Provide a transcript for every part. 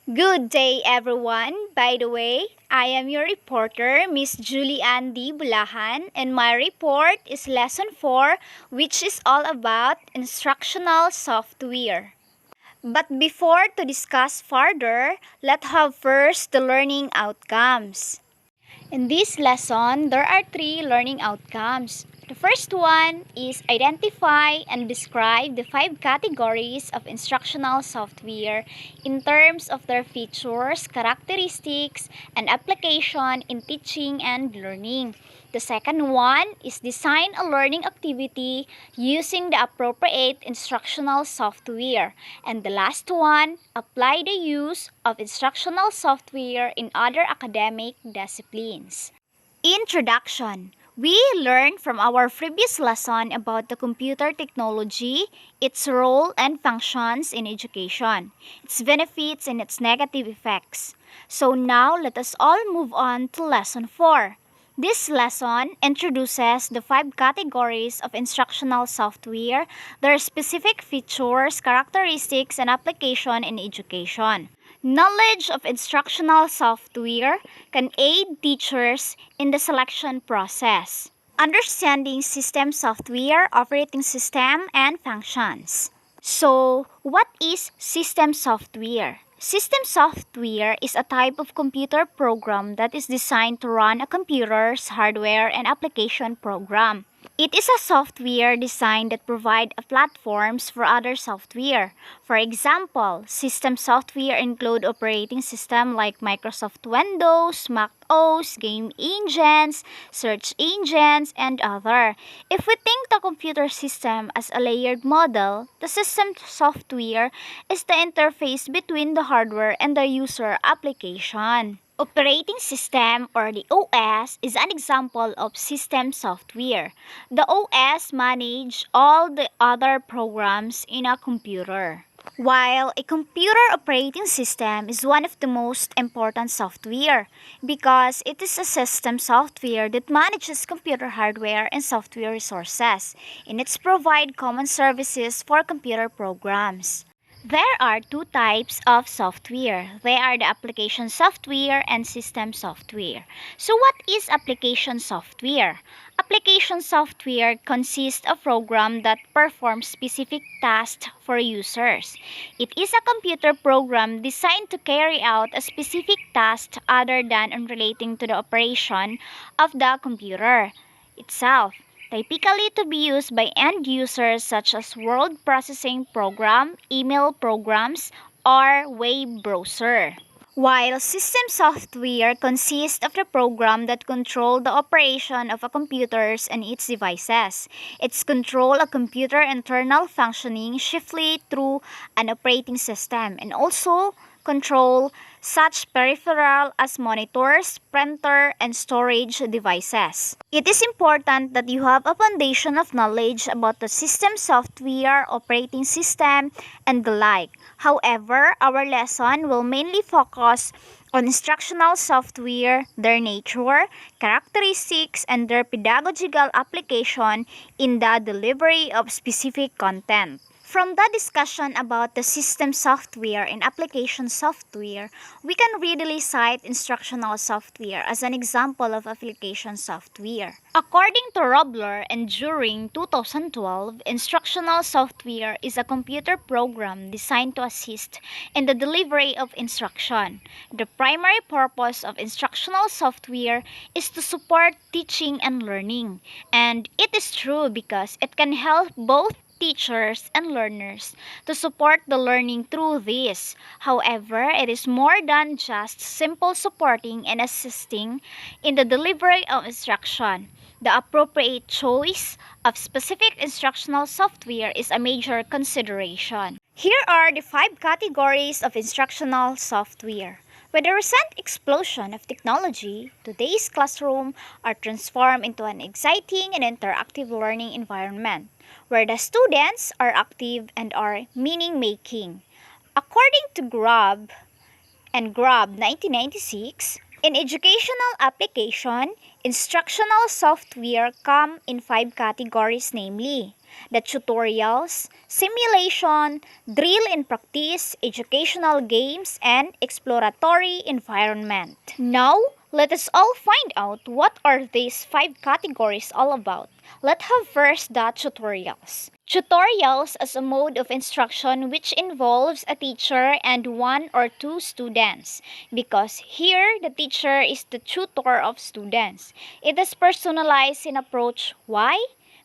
Good day, everyone. By the way, I am your reporter, Miss Julianne D. Bulahan, and my report is Lesson 4, which is all about instructional software. But before to discuss further, let's have first the learning outcomes. In this lesson, there are three learning outcomes. The first one is identify and describe the 5 categories of instructional software in terms of their features, characteristics, and application in teaching and learning. The second one is design a learning activity using the appropriate instructional software. And the last one, apply the use of instructional software in other academic disciplines. Introduction. We learned from our previous lesson about the computer technology, its role and functions in education, its benefits and its negative effects. So now let us all move on to lesson 4. This lesson introduces the 5 categories of instructional software, their specific features, characteristics, and application in education. Knowledge of instructional software can aid teachers in the selection process. Understanding system software, operating system, and functions. So, what is system software? System software is a type of computer program that is designed to run a computer's hardware and application program. It is a software design that provides platforms for other software. For example, system software include operating system like Microsoft Windows, Mac OS, game engines, search engines, and other. If we think the computer system as a layered model, the system software is the interface between the hardware and the user application. Operating system, or the OS, is an example of system software. The OS manages all the other programs in a computer. While a computer operating system is one of the most important software because it is a system software that manages computer hardware and software resources, and it provides common services for computer programs. There are two types of software. They are the application software and system software. So what is application software? Application software consists of program that perform specific tasks for users. It is a computer program designed to carry out a specific task other than unrelating to the operation of the computer itself, typically to be used by end users such as word processing program, email programs, or web browser. While system software consists of the program that control the operation of a computer and its devices. It's control a computer internal functioning chiefly through an operating system and also control such peripheral as monitors, printer, and storage devices. It is important that you have a foundation of knowledge about the system software, operating system, and the like. However, our lesson will mainly focus on instructional software, their nature, characteristics, and their pedagogical application in the delivery of specific content. From the discussion about the system software and application software, we can readily cite instructional software as an example of application software. According to Robler and during 2012, instructional software is a computer program designed to assist in the delivery of instruction. The primary purpose of instructional software is to support teaching and learning, and it is true because it can help both teachers and learners to support the learning through this. However, it is more than just simple supporting and assisting in the delivery of instruction. The appropriate choice of specific instructional software is a major consideration. Here are the 5 categories of instructional software. With the recent explosion of technology, today's classroom are transformed into an exciting and interactive learning environment where the students are active and are meaning-making. According to Grubb 1996, in educational application, instructional software come in 5 categories, namely the tutorials, simulation, drill and practice, educational games, and exploratory environment. Now, let us all find out what are these 5 categories all about. Let's have first the tutorials. Tutorials as a mode of instruction which involves a teacher and 1 or 2 students, because here the teacher is the tutor of students. It is personalized in approach. Why?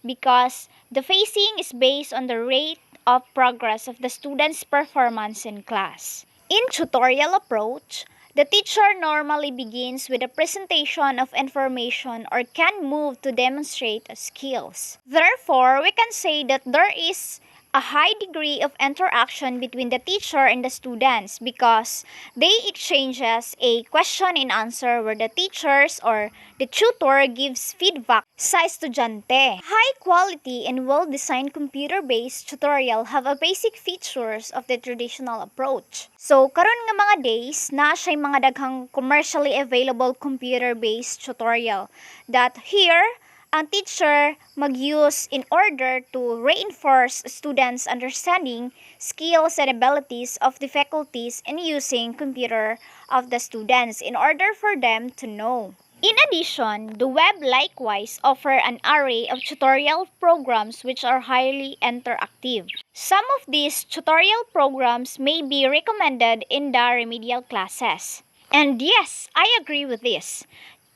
Because the phasing is based on the rate of progress of the student's performance in class. In tutorial approach, the teacher normally begins with a presentation of information or can move to demonstrate skills. Therefore, we can say that there is a high degree of interaction between the teacher and the students because they exchanges a question and answer where the teachers or the tutor gives feedback sa estudyante. High quality and well-designed computer-based tutorial have a basic features of the traditional approach. So, karon nga mga days, na siya mga daghang commercially available computer-based tutorial that here, ang teacher mag-use in order to reinforce students' understanding, skills, and abilities of the faculties in using computer of the students in order for them to know. In addition, the web likewise offer an array of tutorial programs which are highly interactive. Some of these tutorial programs may be recommended in the remedial classes. And yes, I agree with this.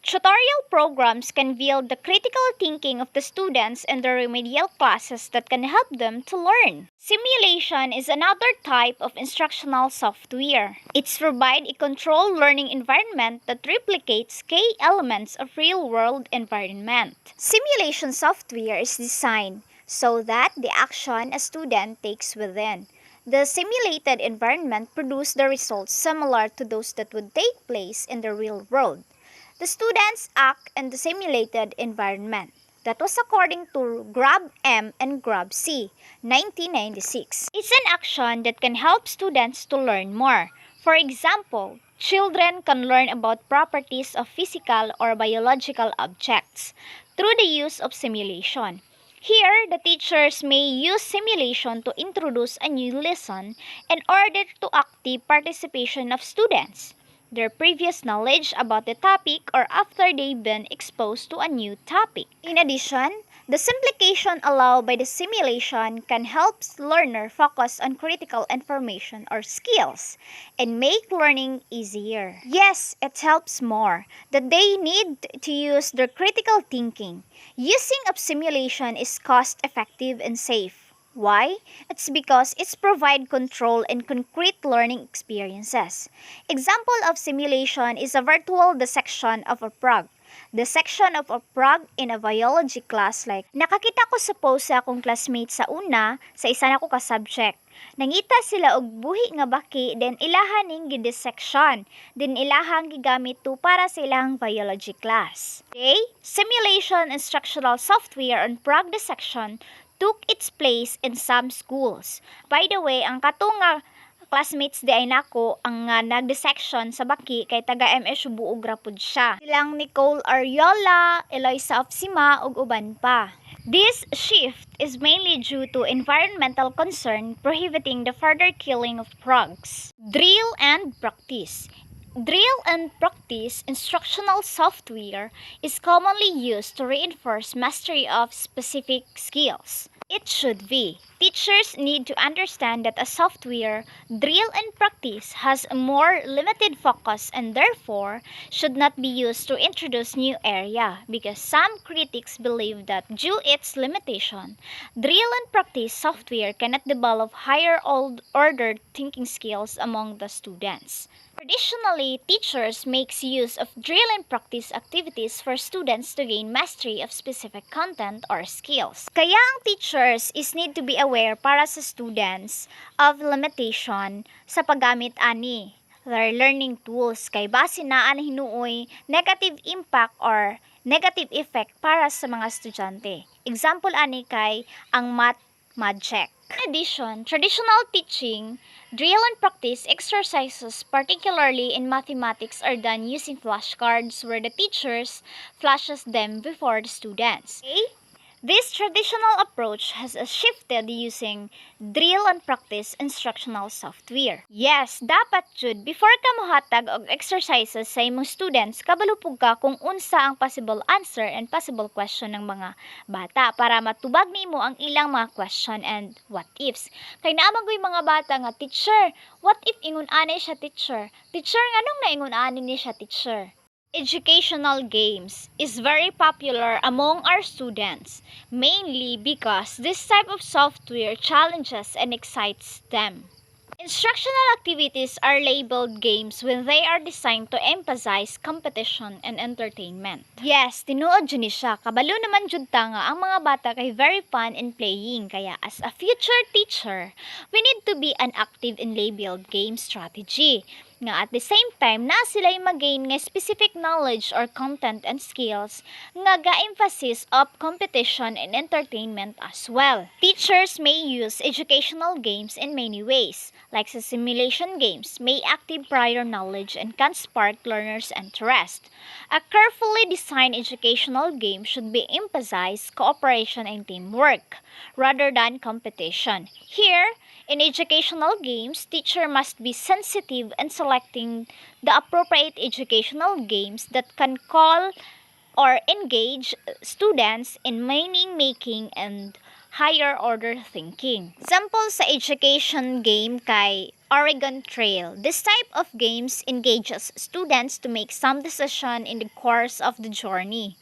Tutorial programs can build the critical thinking of the students in the remedial classes that can help them to learn. Simulation is another type of instructional software. It's provide a controlled learning environment that replicates key elements of real-world environment. Simulation software is designed so that the action a student takes within the simulated environment produce the results similar to those that would take place in the real world. The students act in the simulated environment. That was according to Grab M and Grab C, 1996. It's an action that can help students to learn more. For example, children can learn about properties of physical or biological objects through the use of simulation. Here, the teachers may use simulation to introduce a new lesson in order to active participation of students, their previous knowledge about the topic or after they've been exposed to a new topic. In addition, the simplification allowed by the simulation can help learner focus on critical information or skills and make learning easier. Yes, it helps more that they need to use their critical thinking. Using of simulation is cost-effective and safe. Why? It's because it's provide control and concrete learning experiences. Example of simulation is a virtual dissection of a frog. Dissection of a frog in a biology class like nakakita ko suppose sa akong classmate sa una sa isa nako ka subject. Nangita sila og buhi nga baki then ilahan ning gidissection. Then ilahang gigamit to para sa ilang biology class. Okay? Simulation instructional software on frog dissection took its place in some schools. By the way, ang katunga classmates di ay nako ang nagdissection sa baki kay taga MS buog ra pud siya. Silang Nicole Ariola, Eloisa Opsima ug uban pa. This shift is mainly due to environmental concern prohibiting the further killing of frogs. Drill and practice. Drill and practice instructional software is commonly used to reinforce mastery of specific skills. It should be. Teachers need to understand that a software, drill and practice, has a more limited focus and therefore should not be used to introduce new area because some critics believe that due its limitation, drill and practice software cannot develop higher order thinking skills among the students. Traditionally, teachers makes use of drill and practice activities for students to gain mastery of specific content or skills. Kaya ang teachers is need to be aware para sa students of limitation sa paggamit ani their learning tools kay base na ang hinuoy negative impact or negative effect para sa mga estudyante. Example ani kay ang math magic. In addition, traditional teaching, drill and practice exercises, particularly in mathematics, are done using flashcards where the teachers flashes them before the students. Okay? This traditional approach has shifted using drill and practice instructional software. Yes, dapat jud before ka mohatag og exercises sa imong students, kabalupog ka kung unsa ang possible answer and possible question ng mga bata para matubag nimo ang ilang mga question and what ifs. Kay naamang mga bata nga, teacher, what if ingon anay siya teacher? Teacher, nganong naingon ani ni siya teacher? Educational games is very popular among our students, mainly because this type of software challenges and excites them. Instructional activities are labeled games when they are designed to emphasize competition and entertainment. Yes, tinuod jud ni siya. Kabalo naman jud ta nga ang mga bata kay very fun in playing. Kaya as a future teacher, we need to be an active in labeled game strategy. Nga at the same time, na sila'y mag-gain nga specific knowledge or content and skills nga ga-emphasis of competition and entertainment as well. Teachers may use educational games in many ways, like sa simulation games, may active prior knowledge and can spark learners' interest. A carefully designed educational game should be emphasize cooperation and teamwork rather than competition. Here, in educational games, teacher must be sensitive in selecting the appropriate educational games that can call or engage students in meaning making and higher order thinking. Example sa education game kay Oregon Trail. This type of games engages students to make some decision in the course of the journey.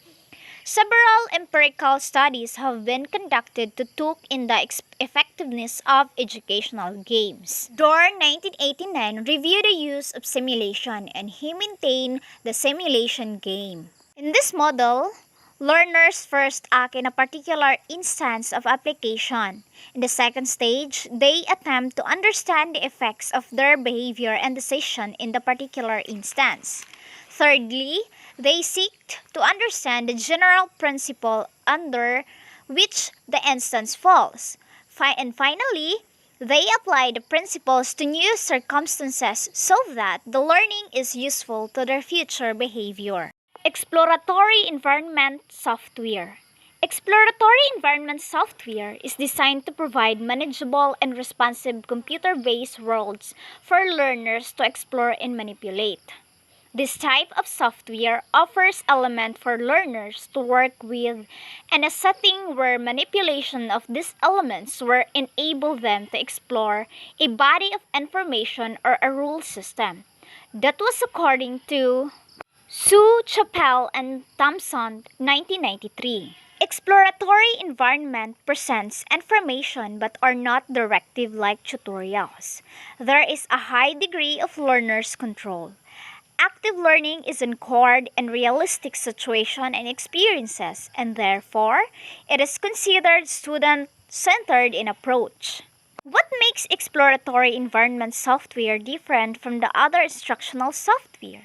Several empirical studies have been conducted to look in the effectiveness of educational games. Dorn 1989 reviewed the use of simulation and he maintained the simulation game. In this model, learners first act in a particular instance of application. In the second stage, they attempt to understand the effects of their behavior and decision in the particular instance. Thirdly, they seek to understand the general principle under which the instance falls. And finally, they apply the principles to new circumstances so that the learning is useful to their future behavior. Exploratory environment software. Exploratory environment software is designed to provide manageable and responsive computer-based worlds for learners to explore and manipulate. This type of software offers elements for learners to work with and a setting where manipulation of these elements will enable them to explore a body of information or a rule system. That was according to Sue Chappell and Thompson, 1993. Exploratory environment presents information but are not directive like tutorials. There is a high degree of learner's control. Active learning is anchored in realistic situations and experiences, and therefore, it is considered student-centered in approach. What makes exploratory environment software different from the other instructional software?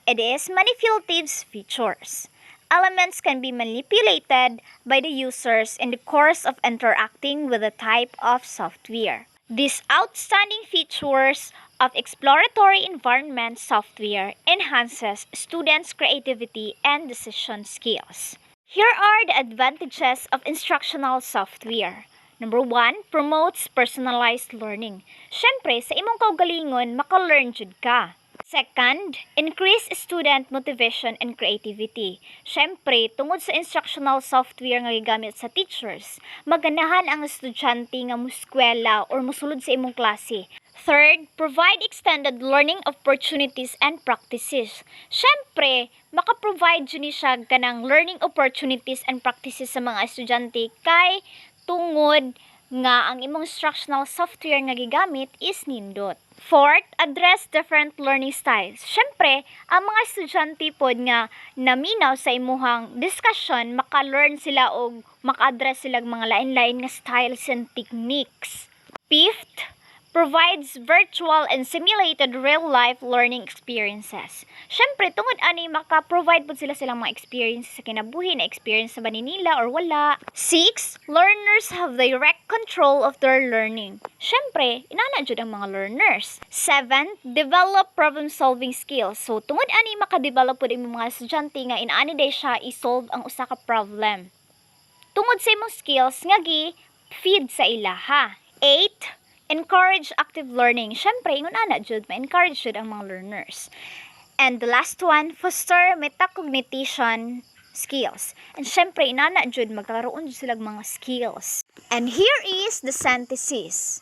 It is manipulative features. Elements can be manipulated by the users in the course of interacting with the type of software. These outstanding features of exploratory environment software enhances students' creativity and decision skills. Here are the advantages of instructional software. Number 1, promotes personalized learning. Syempre, sa imong kaugalingon, maka-learn jud ka. Second, increase student motivation and creativity. Syempre, tungod sa instructional software nga gigamit sa teachers, maganahan ang estudyante nga muskwela or musulod sa imong klase. Third, provide extended learning opportunities and practices. Syempre, maka-provide yun siya kanang learning opportunities and practices sa mga estudyante kay tungod nga ang imong instructional software nga gigamit is nindot. Fourth, address different learning styles. Syempre, ang mga estudyante pod nga naminaw sa imuhang discussion, maka-learn sila o maka-address sila mga lain-lain nga styles and techniques. Fifth, provides virtual and simulated real-life learning experiences. Syempre, tungod ani maka-provide po silang mga experiences sa kinabuhi na experience sa ba nila or wala. 6. Learners have direct control of their learning. Syempre, inana jud ang mga learners. 7. Develop problem-solving skills. So, tungod ani maka-develop po din mga estudyante nga inaani day siya i-solve ang usa ka problem. tungod sa imong skills nga gi-feed sa ilaha. 8. Encourage active learning. Syempre, ingon ana jud ma-encourage jud ang mga learners. And the last one, foster metacognition skills. And syempre, inana jud magkaroon jud sila mga skills. And here is the synthesis.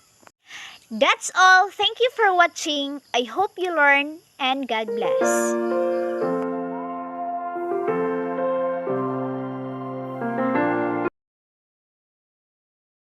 That's all. Thank you for watching. I hope you learn and God bless.